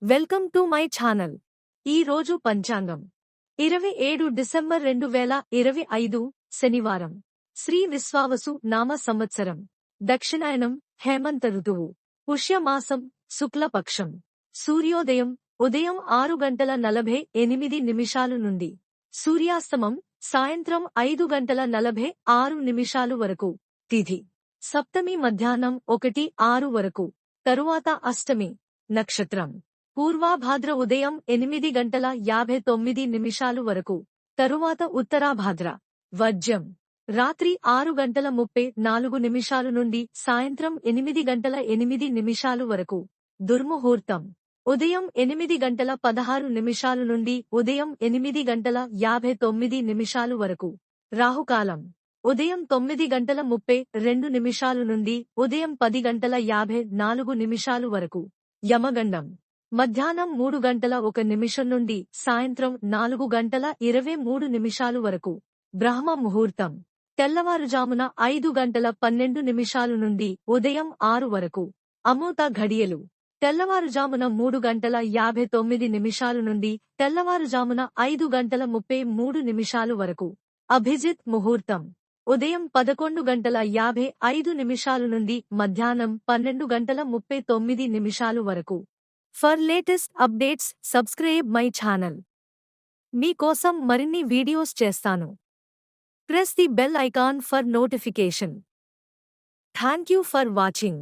Welcome to my channel. ఈ రోజు పంచాంగం 27 డిసెంబర్ 2025 శనివారం. శ్రీ విశ్వావసు నామ సంవత్సరం. దక్షిణాయనం హేమంత ఋతువు. పుష్యమాసం శుక్లపక్షం. సూర్యోదయం ఉదయం 6:48 నుండి సూర్యాస్తమం సాయంత్రం 5:46 వరకు. తిథి సప్తమి మధ్యాహ్నం 1:06 వరకు. తరువాత అష్టమి. నక్షత్రం పూర్వాభాద్ర ఉదయం 8:59 వరకు. తరువాత ఉత్తరాభాద్ర. వర్జ్యం రాత్రి 6:34 నుండి సాయంత్రం 8:08 వరకు. దుర్ముహూర్తం ఉదయం 8:16 నుండి ఉదయం 8:59 వరకు. రాహుకాలం ఉదయం 9:32 నుండి ఉదయం 10:54 వరకు. యమగండం మధ్యాహ్నం 3:01 నుండి సాయంత్రం 4:23 వరకు. బ్రహ్మ ముహూర్తం తెల్లవారుజామున 5:12 నుండి ఉదయం 6 వరకు. అమృత ఘడియలు తెల్లవారుజామున 3:59 నుండి తెల్లవారుజామున 5:33 వరకు. అభిజిత్ ముహూర్తం ఉదయం 11:55 నుండి మధ్యాహ్నం 12:39 వరకు. For latest updates subscribe my channel. మీకోసం మరిన్ని వీడియోస్ చేస్తాను. Press the bell icon for notification. Thank you for watching.